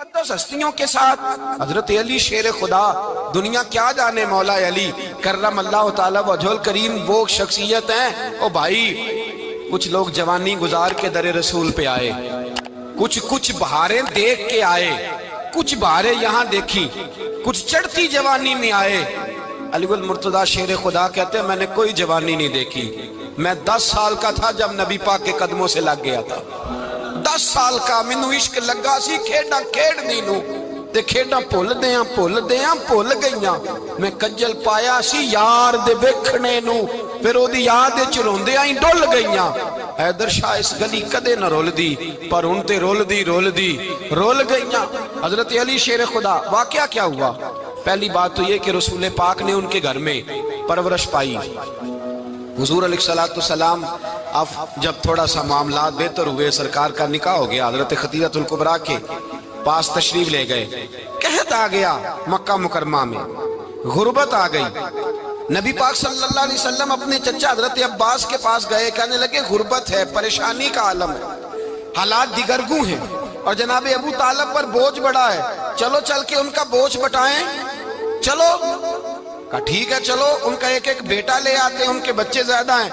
مقدس ہستیوں کے ساتھ حضرت علی شیر خدا، دنیا کیا جانے مولا علی کرم اللہ تعالی وجہ الکریم وہ شخصیت ہیں۔ او بھائی کچھ لوگ جوانی گزار کے در رسول پہ آئے، کچھ بہاریں دیکھ کے آئے، کچھ بہاریں یہاں دیکھی، کچھ چڑھتی جوانی میں آئے۔ علی المرتضیٰ شیر خدا کہتے ہیں میں نے کوئی جوانی نہیں دیکھی، میں 10 سال کا تھا جب نبی پاک کے قدموں سے لگ گیا تھا، 10 سال کا مینوں عشق لگا سی، کھیڈاں کھیڈنی نو تے کھیڈاں بھول گئیاں، میں کجل پایا سی یار دے ویکھنے نو، پھر او دی یاد وچ روندیاں ہی ڈل گئیاں۔ حیدر شاہ اس گلی کدے نہ رول دی، پر ہن تے رول گئیاں۔ حضرت علی شیر خدا، واقعہ کیا ہوا؟ پہلی بات تو یہ کہ رسول پاک نے ان کے گھر میں پرورش پائی۔ حضور علیہ السلام اب جب تھوڑا سا معاملات بہتر ہوئے، سرکار کا نکاح ہو گیا، حضرت خدیجہ الکبریٰ کے پاس تشریف لے گئے، قحط آ گیا مکہ مکرمہ میں، غربت آ گئی۔ نبی پاک صلی اللہ علیہ وسلم اپنے چچا حضرت عباس کے پاس گئے، کہنے لگے غربت ہے، پریشانی کا عالم ہے، حالات دیگرگوں ہیں، اور جناب ابو طالب پر بوجھ بڑا ہے، چلو چل کے ان کا بوجھ بٹائیں۔ چلو کہا ٹھیک ہے، چلو ان کا ایک بیٹا لے آتے ہیں، ان کے بچے زیادہ ہیں،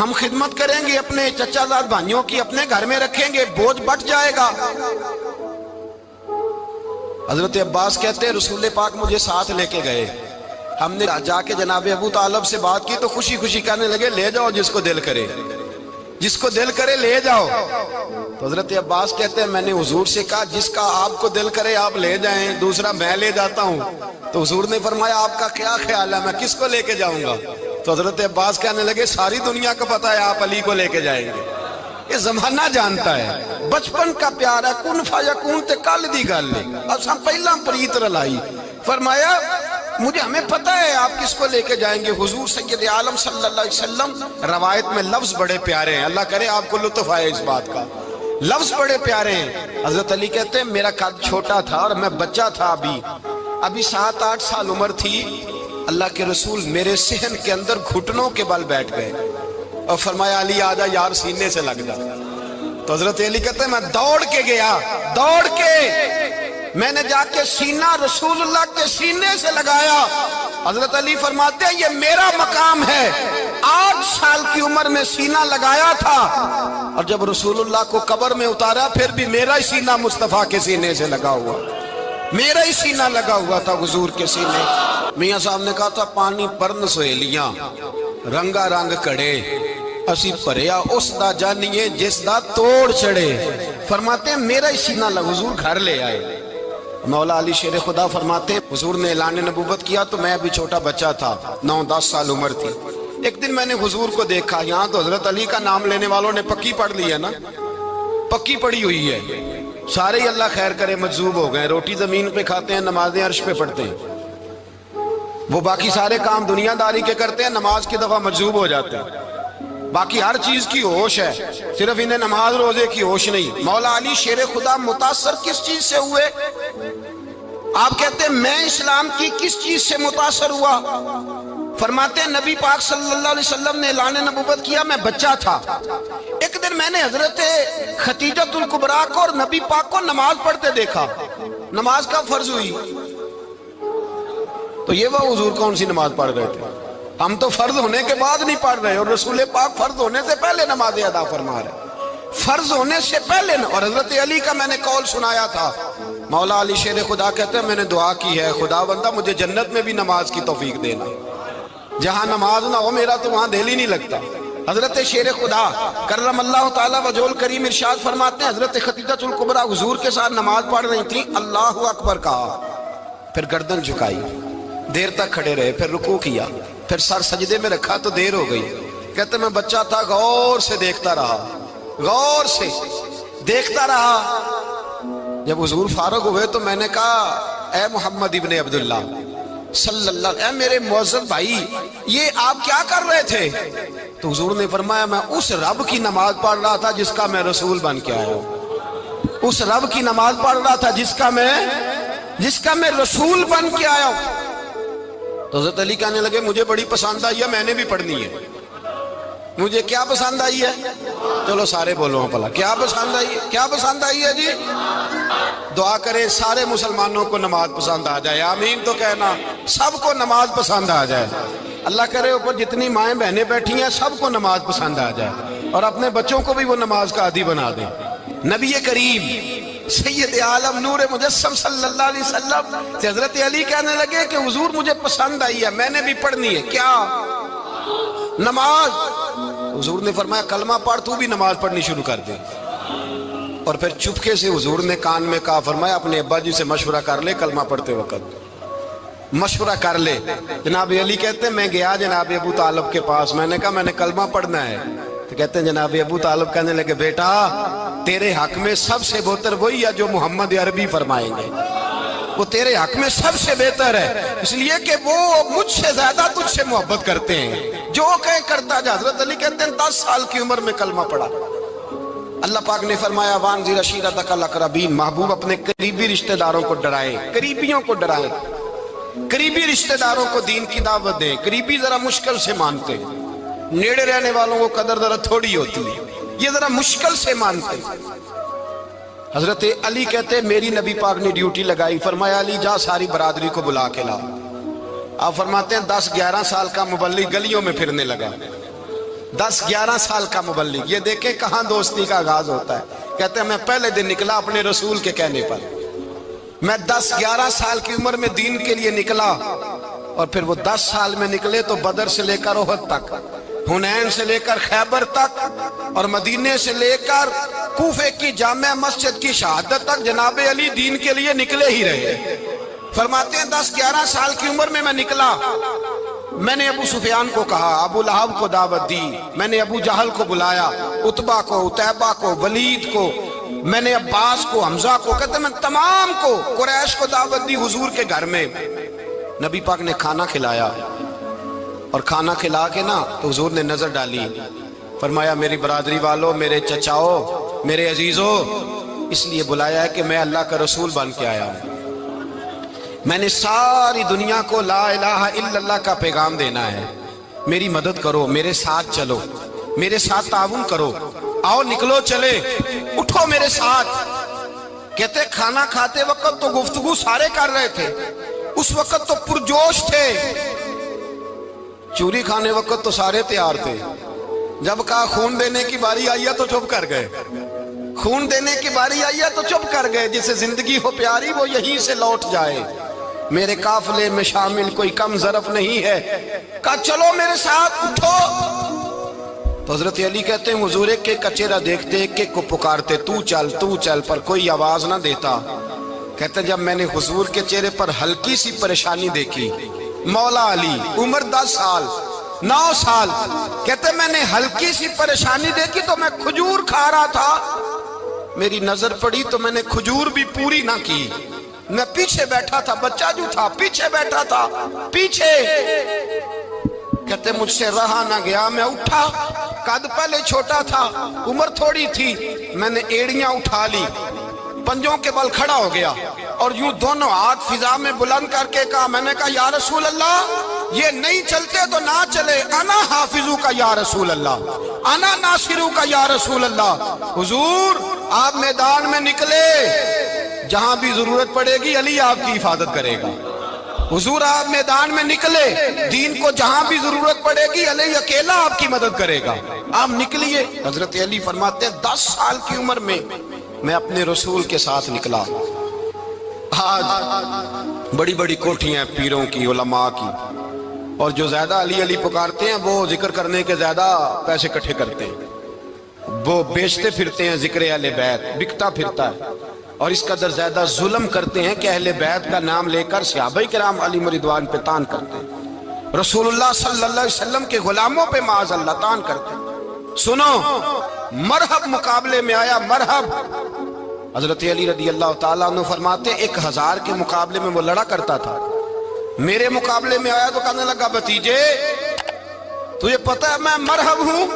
ہم خدمت کریں گے اپنے چچا زاد بھائیوں کی، اپنے گھر میں رکھیں گے، بوجھ بٹ جائے گا۔ حضرت عباس کہتے ہیں رسول پاک مجھے ساتھ لے کے گئے، ہم نے جا کے جناب ابو طالب سے بات کی تو خوشی خوشی کہنے لگے لے جاؤ جس کو دل کرے لے جاؤ۔ تو حضرت عباس کہتے ہیں میں نے حضور سے کہا جس کا آپ کو دل کرے آپ لے جائیں، دوسرا میں لے جاتا ہوں۔ تو حضور نے فرمایا آپ کا کیا خیال ہے، میں کس کو لے کے جاؤں گا؟ تو حضرت عباس کہنے لگے ساری دنیا کو پتا ہے آپ علی کو لے کے جائیں گے، یہ زمانہ جانتا ہے، بچپن کا پیار ہے، کن فیکون تے کل دی گل ہے، اساں پہلا پریت رلائی۔ فرمایا ہمیں پتہ ہے آپ کس کو لے کے جائیں گے، حضور سید عالم صلی اللہ علیہ وسلم۔ روایت میں لفظ بڑے پیارے ہیں، اللہ کرے آپ کو لطف آئے اس بات کا، لفظ بڑے پیارے ہیں۔ حضرت علی کہتے ہیں میرا قد چھوٹا تھا اور میں بچہ تھا، ابھی 7-8 سال عمر تھی، اللہ کے رسول میرے صحن کے اندر گھٹنوں کے بل بیٹھ گئے اور فرمایا علی آجا یار سینے سے لگ جا۔ تو حضرت علی کہتے ہیں میں دوڑ کے گیا، میں نے جا کے سینہ رسول اللہ کے سینے سے لگایا۔ حضرت علی فرماتے ہیں یہ میرا مقام ہے، 8 سال کی عمر میں سینہ لگایا تھا، اور جب رسول اللہ کو قبر میں اتارا پھر بھی میرا ہی سینہ مصطفیٰ کے سینے سے لگا ہوا، میرا ہی سینہ لگا ہوا تھا حضور کے سینے۔ میاں صاحب نے کہا تھا پانی پرن سہیلیاں رنگا رنگ کڑے، اسی پریا اس دا جانیے جس دا توڑ چڑے۔ فرماتے ہیں میرا ہی سینہ لگا، حضور گھر لے آئے۔ مولا علی شیر خدا فرماتے ہیں حضور نے اعلان نبوت کیا تو میں ابھی چھوٹا بچہ تھا، 9-10 سال عمر تھی۔ ایک دن میں نے حضور کو دیکھا، یہاں تو حضرت علی کا نام لینے والوں نے پکی پڑھ لی ہے نا، پکی پڑھی ہوئی ہے، سارے ہی اللہ خیر کرے مجذوب ہو گئے، روٹی زمین پہ کھاتے ہیں، نمازیں عرش پہ پڑھتے ہیں، وہ باقی سارے کام دنیا داری کے کرتے ہیں، نماز کی دفعہ مجذوب ہو جاتے ہیں، باقی ہر چیز کی ہوش ہے، صرف انہیں نماز روزے کی ہوش نہیں۔ مولا علی شیر خدا متاثر کس چیز سے ہوئے؟ آپ کہتے ہیں میں اسلام کی کس چیز سے متاثر ہوا؟ فرماتے ہیں نبی پاک صلی اللہ علیہ وسلم نے اعلان نبوت کیا، میں بچہ تھا، ایک دن میں نے حضرت خدیجہ الکبریٰ کو اور نبی پاک کو نماز پڑھتے دیکھا، نماز کا فرض ہوئی تو یہ وہ حضور کون سی نماز پڑھ رہے تھے؟ ہم تو فرض ہونے کے بعد نہیں پڑھ رہے، اور رسول پاک فرض ہونے سے پہلے نماز ادا فرما رہے، فرض ہونے سے پہلے۔ اور حضرت علی کا میں نے قول سنایا تھا، مولا علی شیر خدا کہتے ہیں میں نے دعا کی ہے خدا بندہ مجھے جنت میں بھی نماز کی توفیق دینا، جہاں نماز نہ ہو میرا تو وہاں دل ہی نہیں لگتا۔ حضرت شیر خدا کرم اللہ تعالی وجہ الکریم ارشاد فرماتے ہیں حضرت خدیجہ الکبریٰ حضور کے ساتھ نماز پڑھ رہی تھیں، اللہ اکبر کہا، پھر گردن جھکائی، دیر تک کھڑے رہے، پھر رکوع کیا، پھر سر سجدے میں رکھا تو دیر ہو گئی۔ کہتے میں بچہ تھا، غور سے دیکھتا رہا، غور سے دیکھتا رہا۔ جب حضور فارغ ہوئے تو میں نے کہا اے محمد ابن عبداللہ صلی اللہ، اے میرے معزز بھائی یہ آپ کیا کر رہے تھے؟ تو حضور نے فرمایا میں اس رب کی نماز پڑھ رہا تھا جس کا میں رسول بن کے آیا ہوں، اس رب کی نماز پڑھ رہا تھا جس کا میں رسول بن کے آیا ہوں۔ تو حضرت علی کہنے لگے مجھے بڑی پسند آئی ہے، میں نے بھی پڑھنی ہے۔ مجھے کیا پسند آئی ہے؟ چلو سارے بولو پلا، کیا پسند آئی ہے؟ کیا پسند آئی ہے جی؟ دعا کرے سارے مسلمانوں کو نماز پسند آ جائے، آمین تو کہنا، سب کو نماز پسند آ جائے۔ اللہ کرے اوپر جتنی مائیں بہنیں بیٹھی ہیں سب کو نماز پسند آ جائے، اور اپنے بچوں کو بھی وہ نماز کا عادی بنا دیں۔ نبی کریم سید عالم نور مجسم صلی اللہ علیہ وسلم سے حضرت علی کہنے لگے کہ حضور مجھے پسند آئی ہے، میں نے بھی پڑھنی ہے، کیا؟ نماز۔ حضور نے فرمایا کلمہ پڑھ، تو بھی نماز پڑھنی شروع کر دے۔ اور پھر چپکے سے حضور نے کان میں کہا، فرمایا اپنے ابا جی سے مشورہ کر لے کلمہ پڑھتے وقت، مشورہ کر لے۔ جناب علی کہتے ہیں میں گیا جناب ابو طالب کے پاس، میں نے کہا میں نے کلمہ پڑھنا ہے، تو کہتے ہیں جناب ابو طالب کہنے لگے بیٹا تیرے حق میں سب سے بہتر وہی ہے جو محمد عربی فرمائیں گے، وہ تیرے حق میں سب سے بہتر ہے، اس لیے کہ وہ مجھ سے زیادہ تجھ سے محبت کرتے ہیں، جو کہیں کرتا جا۔ حضرت علی کہتے ہیں 10 سال کی عمر میں کلمہ پڑھا۔ اللہ پاک نے فرمایا وانذر عشیرتک الاقربین، محبوب اپنے قریبی رشتہ داروں کو ڈرائیں، قریبیوں کو ڈرائیں، قریبی رشتہ داروں کو دین کی دعوت دیں۔ قریبی ذرا مشکل سے مانتے ہیں، نیڑے رہنے والوں کو قدر ذرا تھوڑی ہوتی ہے، یہ ذرا مشکل سے مانتے ہیں۔ حضرت علی کہتے ہیں میری نبی پاک نے ڈیوٹی لگائی، فرمایا علی جا ساری برادری کو بلا کے لا۔ آپ فرماتے ہیں 10-11 سال کا مبلغ گلیوں میں پھرنے لگا، 10-11 سال کا مبلغ، یہ دیکھیں کہاں دوستی کا آغاز ہوتا ہے۔ کہتے ہیں میں پہلے دن نکلا اپنے رسول کے کہنے پر، میں 10-11 سال کی عمر میں دین کے لیے نکلا، اور پھر وہ 10 سال میں نکلے تو بدر سے لے کر احد تک، حنین سے لے کر خیبر تک، اور مدینے سے لے کر کوفے کی جامع مسجد کی شہادت تک جناب علی دین کے لیے نکلے ہی رہے۔ فرماتے ہیں 10-11 سال کی عمر میں نکلا، میں نے ابو سفیان کو کہا، ابو لہب کو دعوت دی، میں نے ابو جہل کو بلایا، عتبہ کو، عتیبہ کو، ولید کو، میں نے عباس کو، حمزہ کو، کہتے میں تمام کو، قریش کو دعوت دی حضور کے گھر میں۔ نبی پاک نے کھانا کھلایا، اور کھانا کھلا کے نا تو حضور نے نظر ڈالی، فرمایا میری برادری والوں، میرے چچاؤ، میرے عزیزوں، اس لیے بلایا ہے کہ میں اللہ کا رسول بن کے آیا ہوں، میں نے ساری دنیا کو لا الہ الا اللہ کا پیغام دینا ہے، میری مدد کرو، میرے ساتھ چلو، میرے ساتھ تعاون کرو، آؤ نکلو چلے، اٹھو میرے ساتھ۔ کہتے کھانا کھاتے وقت تو گفتگو سارے کر رہے تھے، اس وقت تو پرجوش تھے، چوری کھانے وقت تو سارے تیار تھے، جب کہا خون دینے کی باری آئی ہے تو چپ کر گئے، خون دینے کی باری آئی ہے تو چپ کر گئے، جسے زندگی ہو پیاری وہ یہیں سے لوٹ جائے، میرے قافلے میں شامل کوئی کم ظرف نہیں ہے، کہا چلو میرے ساتھ اٹھو۔ تو حضرت علی کہتے ہیں حضور ایک ایک کا چہرہ دیکھتے، ایک ایک کو پکارتے، تو چل، پر کوئی آواز نہ دیتا۔ کہتے جب میں نے حضور کے چہرے پر ہلکی سی پریشانی دیکھی، مولا علی عمر 10 سال 9 سال، کہتے میں نے ہلکی سی پریشانی دیکھی تو میں کھجور کھا رہا تھا، میری نظر پڑی تو میں نے کھجور بھی پوری نہ کی، میں پیچھے بیٹھا تھا، بچہ جو تھا پیچھے بیٹھا تھا، پیچھے۔ کہتے مجھ سے رہا نہ گیا، میں اٹھا، قد پہلے چھوٹا تھا، عمر تھوڑی تھی، میں نے ایڑیاں اٹھا لی، پنجوں کے بل کھڑا ہو گیا، اور یوں دونوں ہاتھ فضا میں بلند کر کے کہا، میں نے کہا یا رسول اللہ یہ نہیں چلتے تو نہ چلے، انا حافظو کا یا رسول اللہ، انا ناصرو کا یا رسول اللہ۔ حضور آپ میدان میں نکلے، جہاں بھی ضرورت پڑے گی علی آپ کی حفاظت کرے گا، حضور آپ میدان میں نکلے، دین کو جہاں بھی ضرورت پڑے گی علی اکیلا آپ کی مدد کرے گا، آپ نکلیے۔ حضرت علی فرماتے ہیں 10 سال کی عمر میں میں اپنے رسول کے ساتھ نکلا۔ آج بڑی بڑی کوٹھیاں پیروں کی، علماء کی، اور جو زیادہ علی علی پکارتے ہیں وہ ذکر کرنے کے زیادہ پیسے اکٹھے کرتے ہیں، وہ بیچتے پھرتے ہیں ذکر اہل بیت، بکتا پھرتا ہے، اور اس قدر زیادہ ظلم کرتے ہیں کہ اہل بیت کا نام لے کر صحابہ کرام علی رضوان پہ تان کرتے ہیں، رسول اللہ صلی اللہ علیہ وسلم کے غلاموں پہ معاذ اللہ تان کرتے ہیں۔ سنو مرحب مقابلے میں آیا، مرحب۔ حضرت علی رضی اللہ تعالیٰ عنہ فرماتے 1000 کے مقابلے میں وہ لڑا کرتا تھا، میرے مقابلے میں آیا تو کہنے لگا بھتیجے تجھے پتہ ہے میں مرحب ہوں،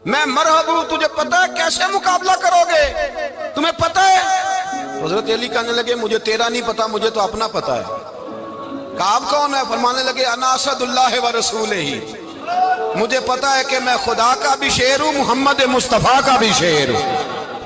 میں مرحب ہوں، تجھے پتہ ہے کیسے مقابلہ کرو گے، تمہیں پتہ ہے؟ حضرت علی کہنے لگے مجھے تیرا نہیں پتا، مجھے تو اپنا پتا ہے۔ کہا آپ کون ہے؟ فرمانے لگے انا اسد اللہ و رسولہ، مجھے پتا ہے کہ میں خدا کا بھی شیر ہوں، محمد مصطفیٰ کا بھی شیر ہوں۔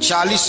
40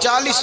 40।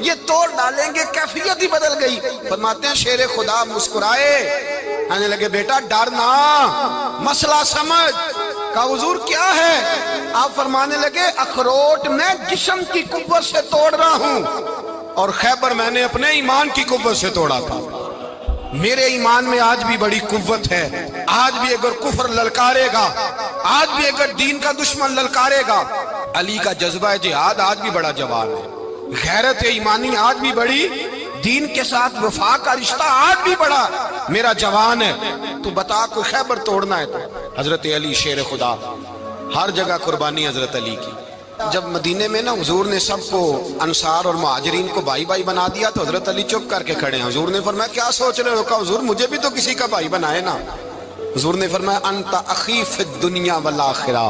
یہ توڑ ڈالیں گے، کیفیت ہی بدل گئی۔ فرماتے ہیں شیر خدا مسکرائے، کہنے لگے بیٹا ڈرنا، مسئلہ سمجھ۔ کہا حضور کیا ہے؟ آپ فرمانے لگے اخروٹ میں جسم کی قوت سے توڑ رہا ہوں، اور خیبر میں نے اپنے ایمان کی قوت سے توڑا تھا۔ میرے ایمان میں آج بھی بڑی قوت ہے، آج بھی اگر کفر للکارے گا، آج بھی اگر دین کا دشمن للکارے گا، علی کا جذبہ جہاد آج بھی بڑا جوان ہے، غیرت ایمانی آج بھی بڑی، دین کے ساتھ وفا کا رشتہ آج بھی بڑا میرا جوان ہے۔ تو بتا کوئی خیبر توڑنا ہے تو حضرت علی شیر خدا، ہر جگہ قربانی حضرت علی کی۔ جب مدینے میں نا حضور نے سب کو انصار اور مہاجرین کو بھائی بھائی بنا دیا تو حضرت علی چپ کر کے کھڑے ہیں۔ حضور نے فرمایا کیا سوچ رہے ہو؟ کہا حضور مجھے بھی تو کسی کا بھائی بنائے نا۔ حضور نے فرمایا انت اخی فی الدنیا والآخرہ،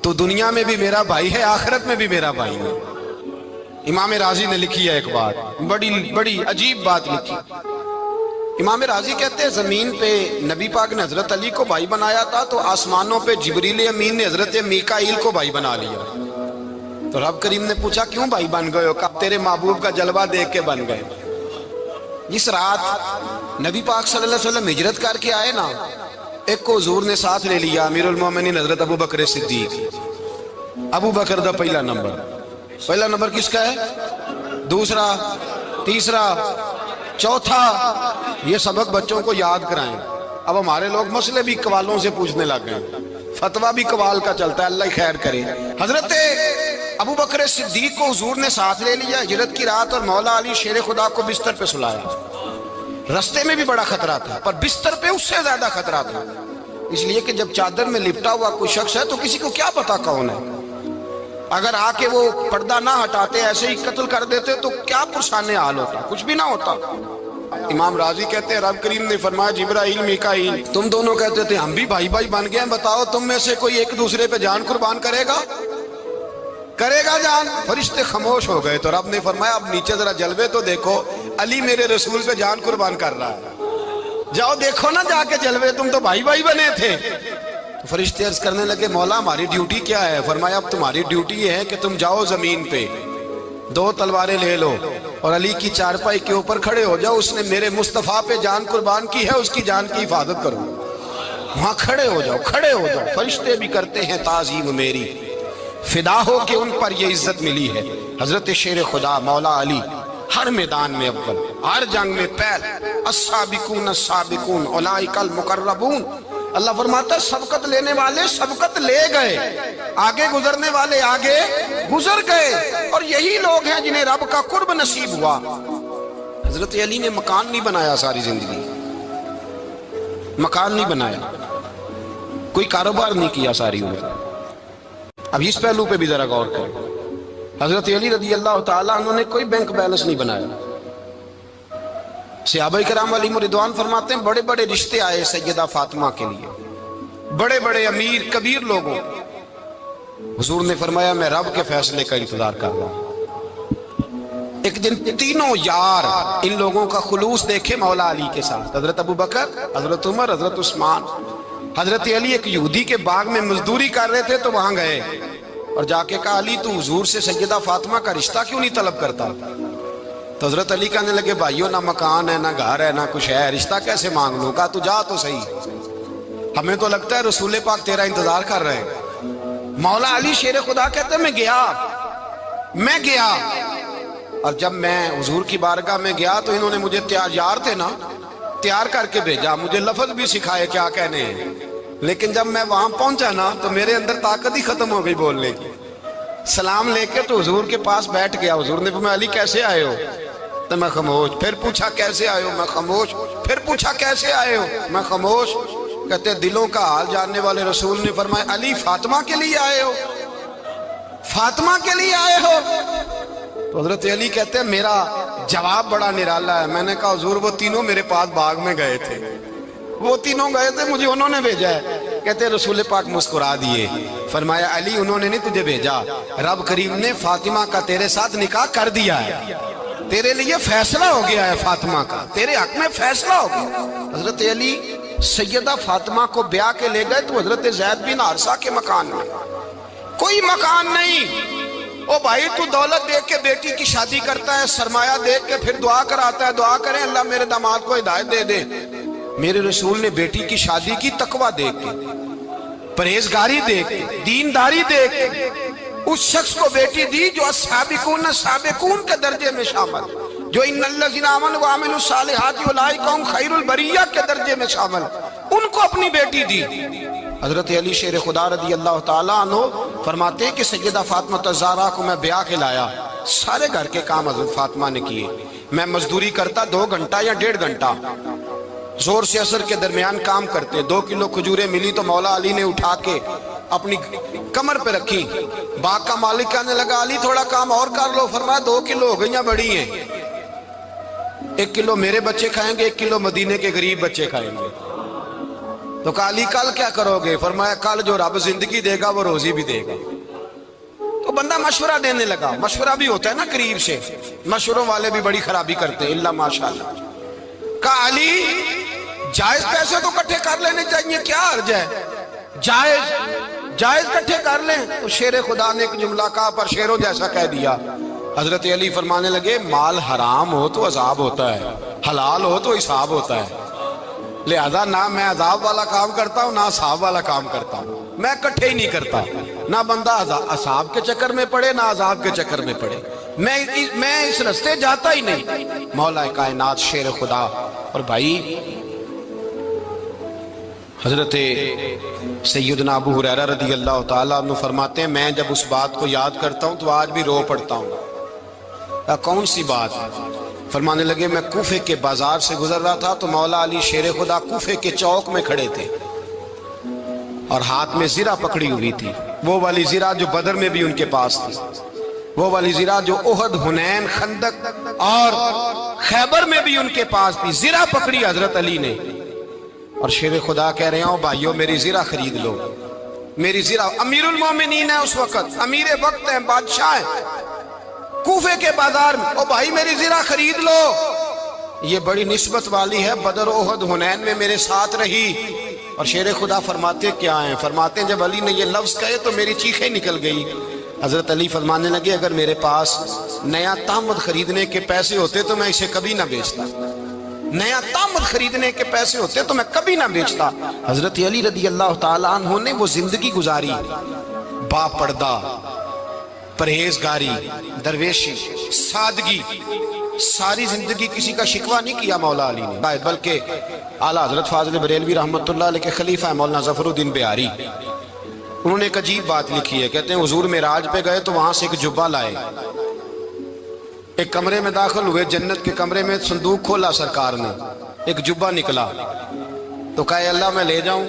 تو دنیا میں بھی میرا بھائی ہے، آخرت میں بھی میرا بھائی ہے۔ امام راضی نے لکھی ہے ایک بات، بڑی عجیب بات لکھی۔ امام راضی کہتے ہیں زمین پہ نبی پاک نے حضرت علی کو بھائی بنایا تھا تو آسمانوں پہ جبریل امین نے حضرت میکائیل کو بھائی بنا لیا۔ تو رب کریم نے پوچھا کیوں بھائی بن گئے ہو؟ کہا تیرے محبوب کا جلوہ دیکھ کے بن گئے۔ جس رات نبی پاک صلی اللہ علیہ وسلم ہجرت کر کے آئے نا، ایک کو حضور نے ساتھ لے لیا، امیر المومنین حضرت ابو بکر صدیق۔ ابو بکر دا پہلا نمبر کس کا ہے؟ دوسرا، تیسرا، چوتھا۔ یہ سبق بچوں کو یاد کرائیں۔ اب ہمارے لوگ مسئلے بھی قوالوں سے پوچھنے لگ گئے، فتویٰ بھی قوال کا چلتا ہے، اللہ خیر کرے۔ حضرت ابو بکر صدیق کو حضور نے ساتھ لے لیا ہجرت کی رات، اور مولا علی شیر خدا کو بستر پہ سلایا۔ رستے میں بھی بڑا خطرہ تھا پر بستر پہ اس سے زیادہ خطرہ تھا، اس لیے کہ جب چادر میں لپٹا ہوا کوئی شخص ہے تو کسی کو کیا پتا کون ہے، اگر آ کے وہ پردہ نہ ہٹاتے ایسے ہی قتل کر دیتے تو کیا پرسان حال ہوتا، کچھ بھی نہ ہوتا۔ امام راضی کہتے ہیں رب کریم نے فرمایا جبرائیل میکائیل تم دونوں کہتے تھے ہم بھی بھائی بھائی بن گئے ہیں، بتاؤ تم میں سے کوئی ایک دوسرے پہ جان قربان کرے گا جان؟ فرشتے خاموش ہو گئے۔ تو رب نے فرمایا اب نیچے ذرا جلوے تو دیکھو، علی میرے رسول پہ جان قربان کر رہا ہے، جاؤ دیکھو نا جا کے جلوے، تم تو بھائی بھائی بنے تھے۔ تو فرشتے عرض کرنے لگے مولا ہماری ڈیوٹی کیا ہے؟ فرمایا اب تمہاری ڈیوٹی یہ ہے کہ تم جاؤ زمین پہ، 2 تلواریں لے لو اور علی کی چارپائی کے اوپر کھڑے ہو جاؤ، اس نے میرے مصطفیٰ پہ جان قربان کی ہے، اس کی جان کی حفاظت کرو۔ وہاں کھڑے ہو جاؤ۔ فرشتے بھی کرتے ہیں تعظیم میری، فدا ہو کہ ان پر یہ عزت ملی ہے۔ حضرت شیر خدا مولا علی ہر میدان میں اول، ہر جنگ میں پہل، السابقون السابقون اولئک المقربون۔ اللہ فرماتا ہے سبقت لینے والے سبقت لے گئے، آگے گزرنے والے آگے گزر گئے، اور یہی لوگ ہیں جنہیں رب کا قرب نصیب ہوا۔ حضرت علی نے مکان نہیں بنایا، ساری زندگی مکان نہیں بنایا، کوئی کاروبار نہیں کیا ساری عمر۔ اب اس پہلو پہ بھی ذرا غور کریں، حضرت علی رضی اللہ تعالیٰ انہوں نے کوئی بینک بیلنس نہیں بنایا۔ صحابہ کرام علیہم رضوان فرماتے ہیں بڑے بڑے رشتے آئے سیدہ فاطمہ کے لیے، بڑے بڑے امیر کبیر لوگوں، حضور نے فرمایا میں رب کے فیصلے کا انتظار کر رہا ہوں۔ ایک دن تینوں یار ان لوگوں کا خلوص دیکھے مولا علی کے ساتھ، حضرت ابو بکر، حضرت عمر، حضرت عثمان۔ حضرت علی ایک یہودی کے باغ میں مزدوری کر رہے تھے تو وہاں گئے اور جا کے کہا علی تو حضور سے سیدہ فاطمہ کا رشتہ کیوں نہیں طلب کرتا؟ تو حضرت علی کہنے لگے بھائیو نہ مکان ہے، نہ گھر ہے، نہ کچھ ہے، رشتہ کیسے مانگ لوں؟ کہا تو جا تو صحیح، ہمیں تو لگتا ہے رسول پاک تیرا انتظار کر رہے ہیں۔ مولا علی شیر خدا کہتے ہیں میں گیا اور جب میں حضور کی بارگاہ میں گیا تو انہوں نے مجھے یار تھے نا، تیار کر کے بھیجا، مجھے لفظ بھی سکھائے کیا کہنے ہیں، لیکن جب میں وہاں پہنچا نا تو میرے اندر طاقت ہی ختم ہو گئی بولنے کی۔ سلام لے کے تو حضور کے پاس بیٹھ گیا، حضور نے فرمایا علی کیسے آئے ہو؟ تو میں خاموش، پھر پوچھا کیسے آئے ہو؟ میں خاموش، پھر پوچھا کیسے آئے ہو؟ میں خاموش۔ کہتے ہیں دلوں کا حال جاننے والے رسول نے فرمایا علی فاطمہ کے لیے آئے ہو؟ فاطمہ کے لیے آئے ہو؟ تو حضرت علی کہتے ہیں میرا جواب بڑا نرالا ہے۔ میں نے کہا حضور وہ تینوں میرے پاس باغ میں گئے تھے، وہ تینوں گئے تھے، مجھے انہوں نے بھیجا ہے۔ کہتے ہیں رسول پاک مسکرا دیے، فرمایا علی انہوں نے نہیں تجھے بھیجا، رب کریم نے فاطمہ کا تیرے ساتھ نکاح کر دیا ہے، تیرے لیے فیصلہ ہو گیا ہے، فاطمہ کا تیرے حق میں فیصلہ ہو گیا۔ حضرت علی سیدہ فاطمہ کو بیاہ کے لے گئے تو حضرت زید بن حارثہ کے مکان میں، کوئی مکان نہیں، او بھائی تو دولت دیکھ کے بیٹی کی شادی کرتا ہے، سرمایہ دیکھ کے پھر دعا کراتا ہے، دعا کریں اللہ میرے داماد کو ہدایت دے دے۔ میرے رسول نے بیٹی کی شادی کی تقوی دیکھ کے، پرہیزگاری دیکھ کے، دینداری دیکھ کے اس شخص کو بیٹی دی جو السابقون سابقون کے درجے میں شامل، جو ان الذین آمنوا وعملوا الصالحات اولئک هم خیر البریہ کے درجے میں شامل، ان کو اپنی بیٹی دی۔ حضرت علی شیر خدا رضی اللہ تعالیٰ عنہ فرماتے ہیں کہ سیدہ فاطمہ الزہرا کو میں بیاہ کے لایا، سارے گھر کے کام حضرت فاطمہ نے کیے، میں مزدوری کرتا 2 گھنٹہ یا 1.5 گھنٹہ، زور سے اثر کے درمیان کام کرتے، 2 کلو کھجوریں ملی تو مولا علی نے اٹھا کے اپنی کمر پہ رکھی، باغ کا مالک کہنے لگا علی تھوڑا کام اور کر لو، فرمایا 2 کلو ہو گئیاں بڑی ہیں، 1 کلو میرے بچے کھائیں گے، 1 کلو مدینے کے غریب بچے کھائیں گے۔ تو کہا علی کل کیا کرو گے؟ فرمایا کل جو رب زندگی دے گا وہ روزی بھی دے گا۔ تو بندہ مشورہ دینے لگا، مشورہ بھی ہوتا ہے نا قریب سے، مشوروں والے بھی بڑی خرابی کرتے ہیں، اللہ ماشاءاللہ۔ کہا علی جائز پیسے تو کٹھے کر لینے چاہیے، کیا حرج ہے، جائز کٹھے کر لیں۔ تو شیر خدا نے ایک جملہ کہا پر شیروں جیسا کہہ دیا۔ حضرت علی فرمانے لگے مال حرام ہو تو عذاب ہوتا ہے، حلال ہو تو حساب ہوتا ہے، لہذا نہ میں عذاب والا کام کرتا ہوں نہ حساب والا کام کرتا ہوں، میں کٹھے ہی نہیں کرتا، نہ بندہ عذاب کے چکر میں پڑے نہ عذاب کے چکر میں پڑے، میں اس رستے جاتا ہی نہیں۔ مولا کائنات شیر خدا۔ اور بھائی حضرت سیدنا ابو ہریرہ رضی اللہ تعالیٰ عنہ فرماتے ہیں میں جب اس بات کو یاد کرتا ہوں تو آج بھی رو پڑتا ہوں۔ کون سی بات؟ فرمانے لگے میں کوفے کے بازار سے گزر رہا تھا تو مولا علی شیر خدا کوفے کے چوک میں کھڑے تھے اور ہاتھ میں زرہ پکڑی ہوئی تھی، وہ والی زرہ جو بدر میں بھی ان کے پاس تھی، وہ والی زرہ جو احد، حنین، خندق اور خیبر میں بھی ان کے پاس تھی، زرہ پکڑی حضرت علی نے اور شیر خدا کہہ رہے ہیں بھائیو میری زرہ خرید لو، میری زرہ۔ امیر المومنین ہے اس وقت، امیر وقت ہیں، بادشاہ ہیں، کوفے کے بازار میں، او بھائی میری زرہ خرید لو، یہ بڑی نسبت والی ہے، بدر، احد، حنین میں میرے ساتھ رہی۔ اور شیر خدا فرماتے کیا ہیں؟ فرماتے ہیں جب علی نے یہ لفظ کہے تو میری چیخیں نکل گئی۔ حضرت علی فرمانے لگے اگر میرے پاس نیا تامد خریدنے کے پیسے ہوتے تو میں اسے کبھی نہ بیچتا، نیا تامد خریدنے کے پیسے ہوتے تو میں کبھی نہ بیچتا۔ حضرت علی رضی اللہ تعالیٰ عنہ نے وہ زندگی گزاری، با پردہ، پرہیزگاری، درویشی، سادگی، ساری زندگی کسی کا شکوہ نہیں کیا مولا علی نے، بلکہ اعلیٰ حضرت فاضل بریلوی رحمت اللہ علیہ کے خلیفہ مولانا ظفر الدین بہاری، انہوں نے ایک عجیب بات لکھی ہے، کہتے ہیں حضور معراج پہ گئے تو وہاں سے ایک جبہ لائے، ایک کمرے میں داخل ہوئے، جنت کے کمرے میں صندوق کھولا سرکار نے، ایک جبہ نکلا تو کہا اللہ میں لے جاؤں؟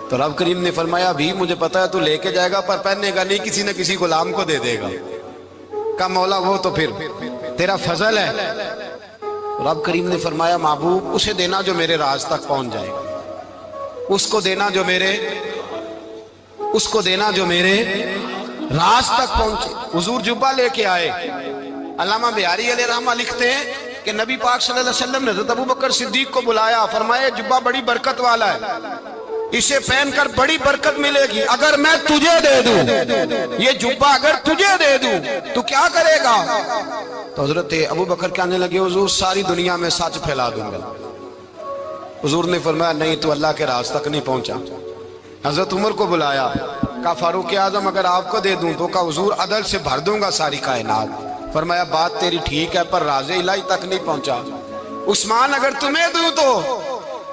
تو رب کریم نے فرمایا بھی مجھے پتا ہے تو لے کے جائے گا پر پہننے گا نہیں، کسی نہ کسی غلام کو دے دے گا۔ کہا مولا وہ تو پھر تیرا فضل ہے۔ رب کریم نے فرمایا محبوب اسے دینا جو میرے راز تک پہنچ جائے گا، اس کو دینا جو میرے راز تک پہنچے۔ حضور جبہ لے کے آئے۔ علامہ بہاری علیہ رحمہ لکھتے ہیں کہ نبی پاک صلی اللہ علیہ وسلم نے حضرت ابوبکر صدیق کو بلایا، فرمایا جبہ بڑی برکت والا ہے، اسے پہن کر بڑی برکت ملے گی، اگر میں تجھے دے دوں یہ جبہ، اگر تجھے دے دوں تو کیا کرے گا؟ تو حضرت ابوبکر کہنے لگے حضور ساری دنیا میں سچ پھیلا دوں گا۔ حضور نے فرمایا نہیں تو اللہ کے راز تک نہیں پہنچا۔ حضرت عمر کو بلایا، کہا فاروق اعظم اگر آپ کو دے دوں تو کہا حضور عدل سے بھر دوں گا ساری کائنات۔ فرمایا بات تیری ٹھیک ہے پر راز الہی تک نہیں پہنچا۔ عثمان اگر تمہیں دوں تو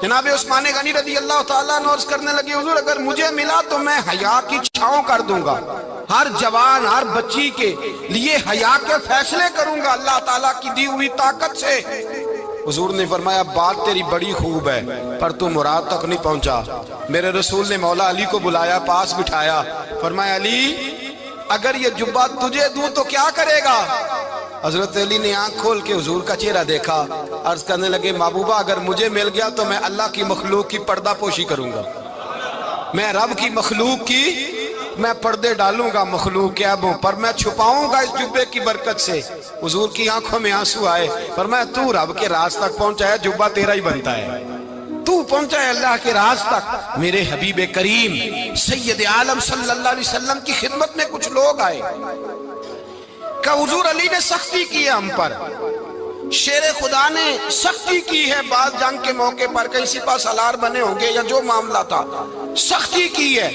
جناب عثمان غنی رضی اللہ تعالیٰ عنہ عرض کرنے لگے حضور اگر مجھے ملا تو میں حیا کی چھاؤں کر دوں گا، ہر جوان ہر بچی کے لیے حیا کے فیصلے کروں گا اللہ تعالیٰ کی دی ہوئی طاقت سے۔ حضور نے فرمایا بات تیری بڑی خوب ہے پر تو مراد تک نہیں پہنچا۔ میرے رسول نے مولا علی کو بلایا، پاس بٹھایا، فرمایا علی اگر یہ جبہ تجھے دوں تو کیا کرے گا؟ حضرت علی نے آنکھ کھول کے حضور کا چہرہ دیکھا، عرض کرنے لگے محبوبہ اگر مجھے مل گیا تو میں اللہ کی مخلوق کی پردہ پوشی کروں گا، میں رب کی مخلوق کی میں پردے ڈالوں گا مخلوق کے عیبوں پر، میں چھپاؤں گا اس جبے کی برکت سے۔ حضور کی آنکھوں میں آنسو آئے، فرمایا تو رب کے راز تک پہنچا ہے، جبہ تیرا ہی بنتا ہے، تو پہنچا ہے اللہ کے راز تک۔ میرے حبیب کریم سید عالم صلی اللہ علیہ وسلم کی خدمت میں کچھ لوگ آئے کہ حضور علی نے سختی کی ہے ہم پر، شیر خدا نے سختی کی ہے، بعض جنگ کے موقع پر کہیں سپہ سالار بنے ہوں گے یا جو معاملہ تھا، سختی کی ہے۔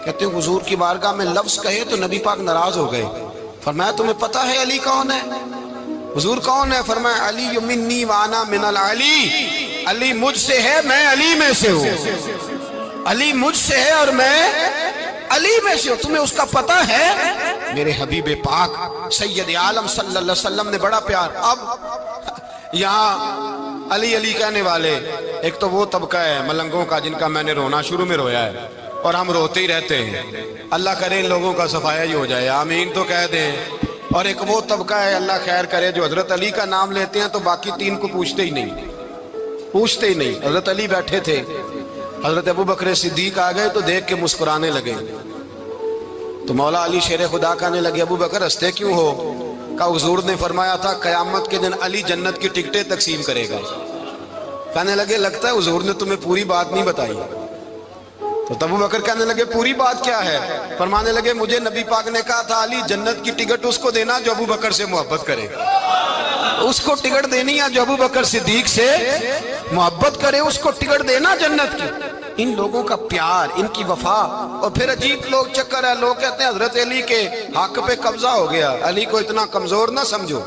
کہتے ہیں حضور کی بارگاہ میں لفظ کہے تو نبی پاک ناراض ہو گئے۔ فرمایا تمہیں پتہ ہے علی کون ہے؟ حضور کون ہے؟ فرمایا علی منی وانا من العلی، علی مجھ سے ہے میں علی میں سے ہوں، علی مجھ سے ہے اور میں علی میں سے ہوں، تمہیں اس کا پتہ ہے؟ میرے حبیب پاک سید عالم صلی اللہ علیہ وسلم نے بڑا پیار۔ اب یہاں علی علی کہنے والے ایک تو وہ طبقہ ہے ملنگوں کا جن کا میں نے رونا شروع میں رویا ہے اور ہم روتے ہی رہتے ہیں، اللہ کرے ان لوگوں کا صفایا ہی ہو جائے، آمین تو کہہ دیں۔ اور ایک وہ طبقہ ہے اللہ خیر کرے جو حضرت علی کا نام لیتے ہیں تو باقی تین کو پوچھتے ہی نہیں، پوچھتے ہی نہیں۔ حضرت علی بیٹھے تھے، حضرت ابو بکر صدیق آ گئے تو دیکھ کے مسکرانے لگے، تو مولا علی شیر خدا کہنے لگے ابو بکر ہنستے کیوں ہو؟ کہ حضور نے فرمایا تھا قیامت کے دن علی جنت کی ٹکٹیں تقسیم کرے گا۔ کہنے لگے لگتا ہے حضور نے تمہیں پوری بات نہیں بتائی۔ تو ابو بکر کہنے لگے پوری بات کیا ہے؟ فرمانے لگے مجھے نبی پاک نے کہا تھا علی جنت کی ٹکٹ اس کو دینا جو ابو بکر سے محبت کرے، اس کو ٹکٹ دینی ہے جو ابو بکر صدیق سے محبت کرے، اس کو ٹکٹ دینا جنت کی۔ ان لوگوں کا پیار، ان کی وفا۔ اور پھر عجیب لوگ چکر ہے، لوگ کہتے ہیں حضرت علی کے حق پہ قبضہ ہو گیا، علی کو اتنا کمزور نہ سمجھو،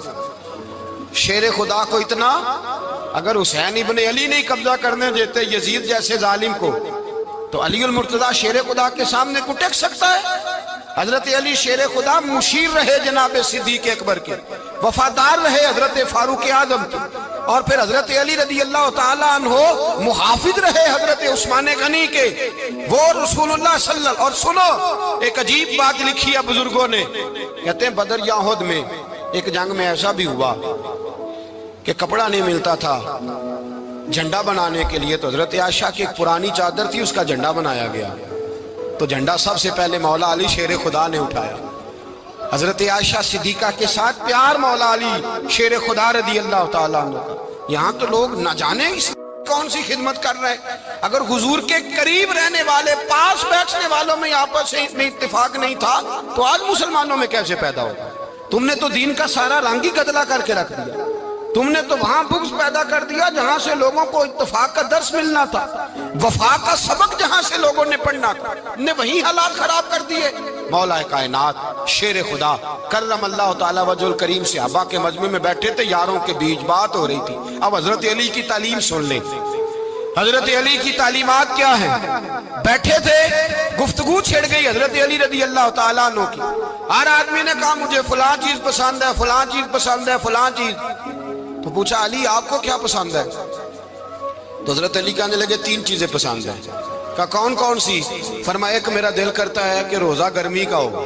شیر خدا کو اتنا، اگر حسین ابن علی نہیں قبضہ کرنے دیتے یزید جیسے ظالم کو تو علی المرتضیٰ شیر خدا کے سامنے کو ٹک سکتا ہے؟ حضرت علی شیر خدا مشیر رہے جناب صدیق اکبر کے، وفادار رہے حضرت فاروق اعظم کے، اور پھر حضرت علی رضی اللہ تعالیٰ عنہ محافظ رہے حضرت عثمان غنی کے، وہ رسول اللہ صلی اللہ علیہ وسلم۔ اور سنو ایک عجیب بات لکھی ہے بزرگوں نے، کہتے ہیں بدر یا احد میں ایک جنگ میں ایسا بھی ہوا کہ کپڑا نہیں ملتا تھا جھنڈا بنانے کے لیے، تو حضرت عائشہ کی ایک پرانی چادر تھی اس کا جھنڈا بنایا گیا، تو جھنڈا سب سے پہلے مولا علی شیر خدا نے اٹھایا۔ حضرت عائشہ صدیقہ کے ساتھ پیار مولا علی شیر خدا رضی اللہ تعالیٰ عنہ کا۔ یہاں تو لوگ نہ جانے اس کون سی خدمت کر رہے ہیں۔ اگر حضور کے قریب رہنے والے پاس بیٹھنے والوں میں آپس میں اتفاق نہیں تھا تو آج مسلمانوں میں کیسے پیدا ہوگا؟ تم نے تو دین کا سارا رنگ ہی گدلا کر کے رکھ دیا، تم نے تو وہاں بغض پیدا کر دیا جہاں سے لوگوں کو اتفاق کا درس ملنا تھا، وفا کا سبق جہاں سے لوگوں نے پڑھنا تھا، نے وہی حالات خراب کر دیے۔ مولا کائنات شیر خدا کرم اللہ تعالیٰ وجہ الکریم صحابہ کے مجمع میں بیٹھے تھے، یاروں کے بیچ بات ہو رہی تھی۔ اب حضرت علی کی تعلیم سن لیں، حضرت علی کی تعلیمات کیا ہیں؟ بیٹھے تھے، گفتگو چھڑ گئی حضرت علی رضی اللہ تعالیٰ عنہ کی، ہر آدمی نے کہا مجھے فلاں چیز پسند ہے، فلاں چیز پسند ہے، فلاں چیز۔ تو پوچھا علی آپ کو کیا پسند ہے؟ تو حضرت علی کہنے لگے تین چیزیں پسند ہیں۔ کہا کون کون سی؟ فرمایا ایک میرا دل کرتا ہے کہ روزہ گرمی کا ہو۔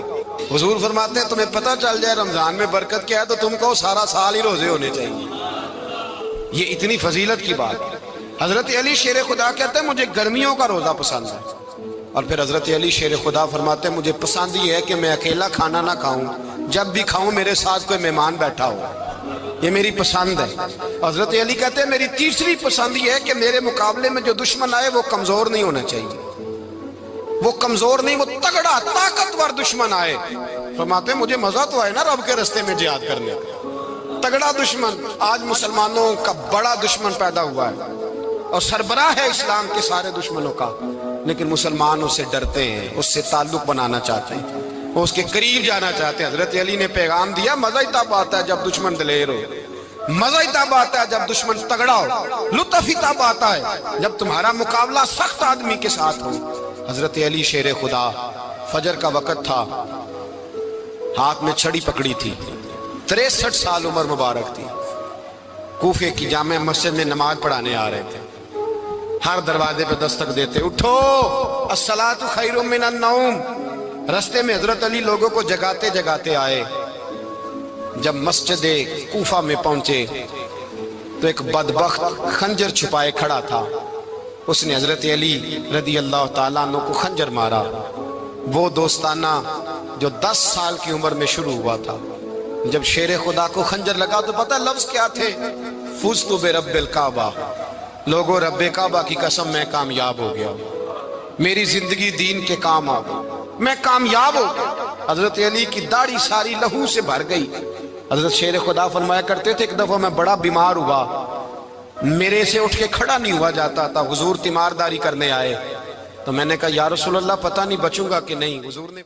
حضور فرماتے ہیں تمہیں پتہ چل جائے رمضان میں برکت کیا ہے تو تم کو سارا سال ہی روزے ہونے چاہیے، یہ اتنی فضیلت کی بات۔ حضرت علی شیر خدا کہتے ہیں مجھے گرمیوں کا روزہ پسند ہے، اور پھر حضرت علی شیر خدا فرماتے ہیں مجھے پسند یہ ہے کہ میں اکیلا کھانا نہ کھاؤں، جب بھی کھاؤں میرے ساتھ کوئی مہمان بیٹھا ہو، یہ میری پسند ہے۔ حضرت علی کہتے ہیں میری تیسری پسند یہ ہے کہ میرے مقابلے میں جو دشمن آئے وہ کمزور نہیں ہونا چاہیے، وہ کمزور نہیں، وہ تگڑا طاقتور دشمن آئے۔ فرماتے ہیں مجھے مزہ تو آئے نا رب کے رستے میں جہاد کرنے کا، تگڑا دشمن۔ آج مسلمانوں کا بڑا دشمن پیدا ہوا ہے اور سربراہ ہے اسلام کے سارے دشمنوں کا، لیکن مسلمان اس سے ڈرتے ہیں، اس سے تعلق بنانا چاہتے ہیں، وہ اس کے قریب جانا چاہتے ہیں۔ حضرت علی نے پیغام دیا مزہ ہی تب آتا ہے جب دشمن دلیر ہو، مزہ ہی تب آتا ہے جب دشمن تگڑا ہو، لطف ہی تب آتا ہے جب تمہارا مقابلہ سخت آدمی کے ساتھ ہو۔ حضرت علی شیر خدا، فجر کا وقت تھا، ہاتھ میں چھڑی پکڑی تھی، 63 سال عمر مبارک تھی، کوفے کی جامع مسجد میں نماز پڑھانے آ رہے تھے، ہر دروازے پہ دستک دیتے اٹھو الصلاۃ خیر من النوم۔ رستے میں حضرت علی لوگوں کو جگاتے جگاتے آئے، جب مسجد کوفہ میں پہنچے تو ایک بدبخت خنجر چھپائے کھڑا تھا، اس نے حضرت علی رضی اللہ تعالیٰ عنہ کو خنجر مارا۔ وہ دوستانہ جو 10 سال کی عمر میں شروع ہوا تھا، جب شیر خدا کو خنجر لگا تو پتہ لفظ کیا تھے؟ فزت برب الکعبہ، لوگوں رب کعبہ کی قسم میں کامیاب ہو گیا، میری زندگی دین کے کام آ گئی، میں کامیاب ہو گیا۔ حضرت علی کی داڑھی ساری لہو سے بھر گئی۔ حضرت شیر خدا فرمایا کرتے تھے ایک دفعہ میں بڑا بیمار ہوا، میرے سے اٹھ کے کھڑا نہیں ہوا جاتا تھا، حضور تیمارداری کرنے آئے تو میں نے کہا یا رسول اللہ پتہ نہیں بچوں گا کہ نہیں۔ حضور نے